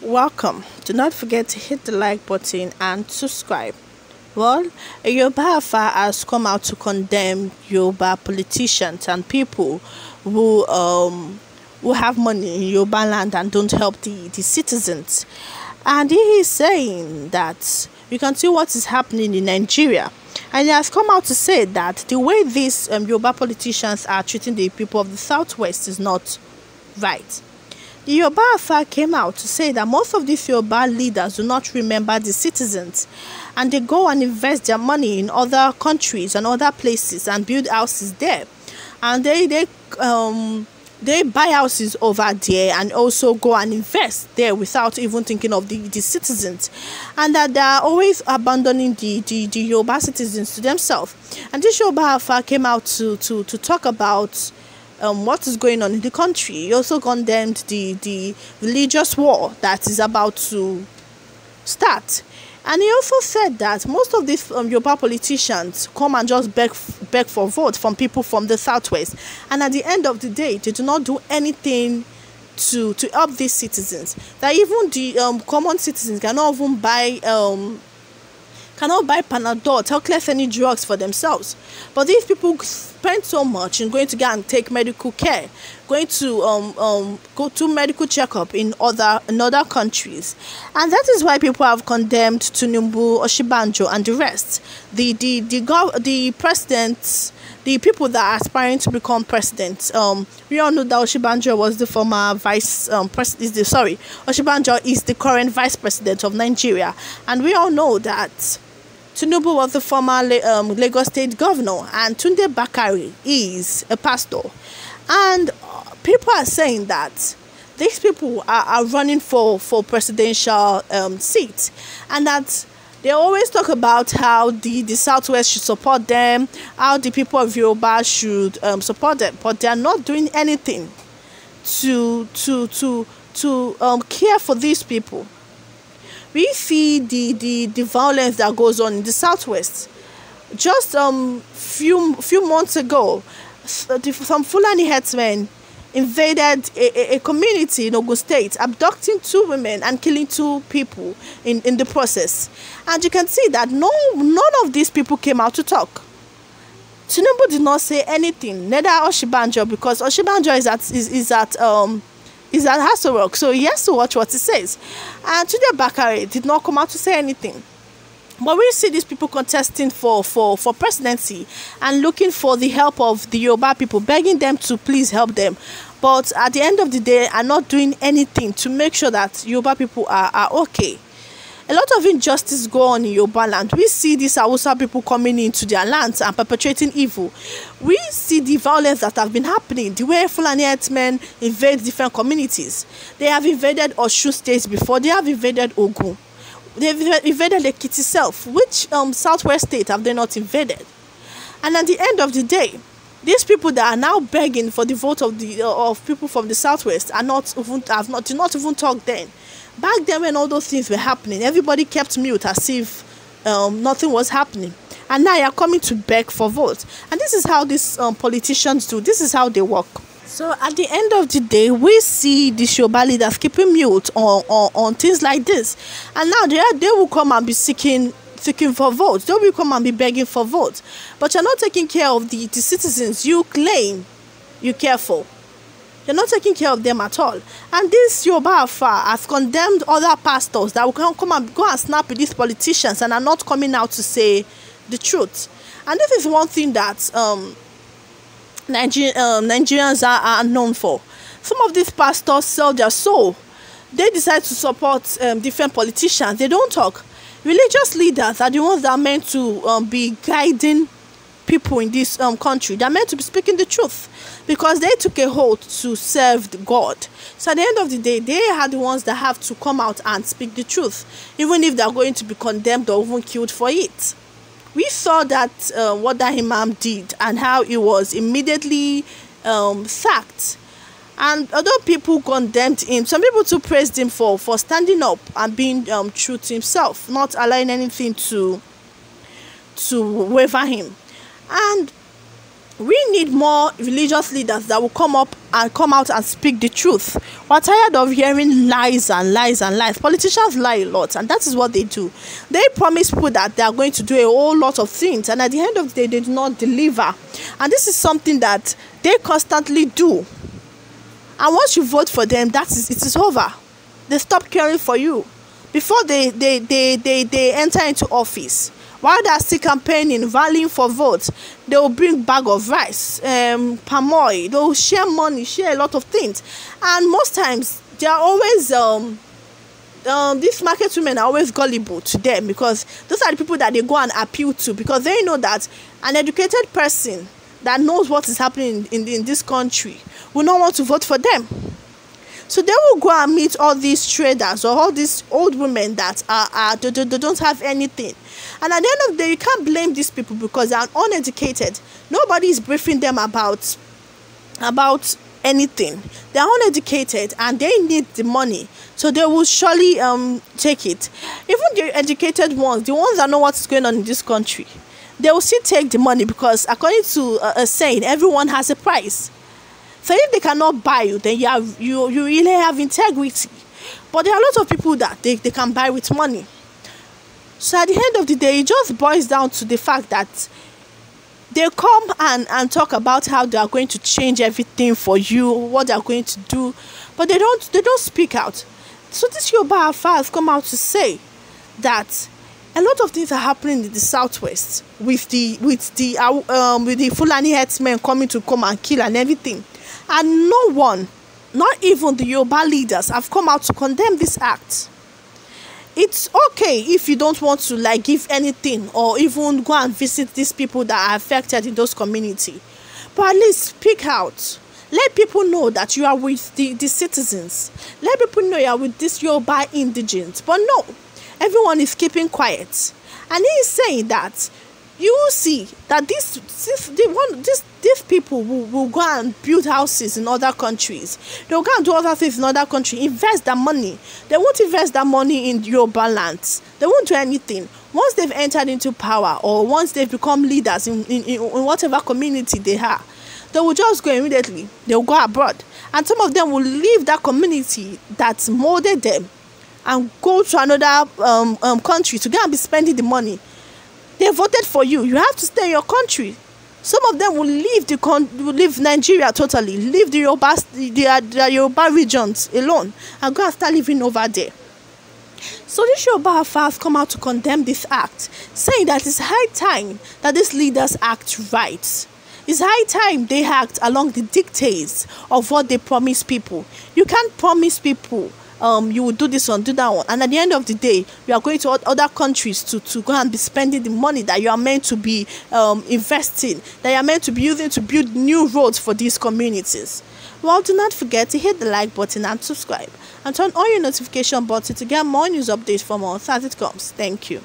Welcome. Do not forget to hit the like button and subscribe. Well, a Yoruba Alpha has come out to condemn Yoruba politicians and people who have money in Yoruba land and don't help the citizens. And he is saying that you can see what is happening in Nigeria. And he has come out to say that the way these Yoruba politicians are treating the people of the Southwest is not right. The Yoruba Alpha came out to say that most of these Yoruba leaders do not remember the citizens, and they go and invest their money in other countries and other places and build houses there, and they buy houses over there and also go and invest there without even thinking of the citizens, and that they are always abandoning the Yoruba citizens to themselves. And this Yoruba Alpha came out to talk about what is going on in the country. He also condemned the religious war that is about to start. And he also said that most of these Yoruba politicians come and just beg for vote from people from the Southwest. And at the end of the day, they do not do anything to help these citizens. That even the common citizens cannot even buy Panadol, talkless any drugs for themselves. But these people spend so much in going to go and take medical care, going to go to medical checkup in other countries. And that is why people have condemned Tinubu, Osinbajo and the rest. The presidents, the people that are aspiring to become president. We all know that Osinbajo was the former Osinbajo is the current vice president of Nigeria. And we all know that Tinubu was the former Lagos State governor, and Tunde Bakari is a pastor. And people are saying that these people are running for presidential seats, and that they always talk about how the Southwest should support them, how the people of Yoruba should support them, but they are not doing anything to care for these people. We see the violence that goes on in the Southwest. Just few months ago, some Fulani herdsmen invaded a community in Ogun State, abducting 2 women and killing 2 people in the process. And you can see that none of these people came out to talk. Tinubu did not say anything, neither Osinbajo, because Osinbajo is at Aso Rock, so he has to watch what he says. And Tunde Bakare did not come out to say anything. But we see these people contesting for presidency and looking for the help of the Yoruba people, begging them to please help them. But at the end of the day, are not doing anything to make sure that Yoruba people are okay. A lot of injustice go on in Yoruba land. We see these Hausa people coming into their lands and perpetrating evil. We see the violence that have been happening, the way Fulani herdsmen invade different communities. They have invaded Osun State before. They have invaded Ogun. They've invaded Ekiti itself. Which Southwest state have they not invaded? And at the end of the day, these people that are now begging for the vote of people from the Southwest did not even talk then. Back then, when all those things were happening, everybody kept mute as if nothing was happening. And now you are coming to beg for votes. And this is how these politicians do. This is how they work. So at the end of the day, we see the Yoruba leaders keeping mute on things like this. And now they will come and be seeking for votes. They will come and be begging for votes. But you're not taking care of the citizens you claim you care for. You're not taking care of them at all. And this Yoruba Alpha has condemned other pastors that will come and go and snap with these politicians and are not coming out to say the truth. And this is one thing that Nigerians are known for. Some of these pastors sell their soul. They decide to support different politicians. They don't talk. Religious leaders are the ones that are meant to be guiding people in this country. They're meant to be speaking the truth, because they took a oath to serve God. So at the end of the day, they are the ones that have to come out and speak the truth, even if they're going to be condemned or even killed for it. We saw that what that imam did and how he was immediately sacked. And although people condemned him, some people too praised him for standing up and being true to himself, not allowing anything to waver him. And we need more religious leaders that will come out and speak the truth. We're tired of hearing lies and lies and lies. Politicians lie a lot, and that is what they do. They promise people that they are going to do a whole lot of things, and at the end of the day, they do not deliver. And this is something that they constantly do. And once you vote for them, it is over. They stop caring for you. Before they enter into office, while they are still campaigning, rallying for votes, they will bring bag of rice, palm oil, they will share money, share a lot of things. And most times, they are always, these market women are always gullible to them, because those are the people that they go and appeal to, because they know that an educated person that knows what is happening in this country will not want to vote for them. So they will go and meet all these traders or all these old women that they don't have anything. And at the end of the day, you can't blame these people because they are uneducated. Nobody is briefing them about anything. They are uneducated and they need the money. So they will surely take it. Even the educated ones, the ones that know what is going on in this country, they will still take the money, because according to a saying, everyone has a price. So if they cannot buy you, then you really have integrity. But there are a lot of people that they can buy with money. So at the end of the day, it just boils down to the fact that they come and talk about how they are going to change everything for you, what they are going to do, but they don't speak out. So this Yoruba Alpha has come out to say that a lot of things are happening in the southwest with the Fulani herdsmen coming to come and kill and everything. And no one, not even the Yoruba leaders, have come out to condemn this act. It's okay if you don't want to give anything or even go and visit these people that are affected in those communities. But at least speak out. Let people know that you are with the citizens. Let people know you are with this Yoruba indigents. But no, everyone is keeping quiet. And he is saying that you will see that these people will go and build houses in other countries. They will go and do other things in other countries, invest their money. They won't invest that money in Yoruba lands. They won't do anything. Once they've entered into power, or once they've become leaders in whatever community they are, they will just go immediately. They will go abroad. And some of them will leave that community that molded them and go to another country to go and be spending the money. They voted for you. You have to stay in your country. Some of them will leave Nigeria totally, leave the Yoruba regions alone, and go and start living over there. So this Yoruba Alpha has come out to condemn this act, saying that it's high time that these leaders act right. It's high time they act along the dictates of what they promise people. You can't promise people you will do this one, do that one, and at the end of the day, you are going to other countries to go and be spending the money that you are meant to be investing, that you are meant to be using to build new roads for these communities. Well, do not forget to hit the like button and subscribe, and turn on your notification button to get more news updates from us as it comes. Thank you.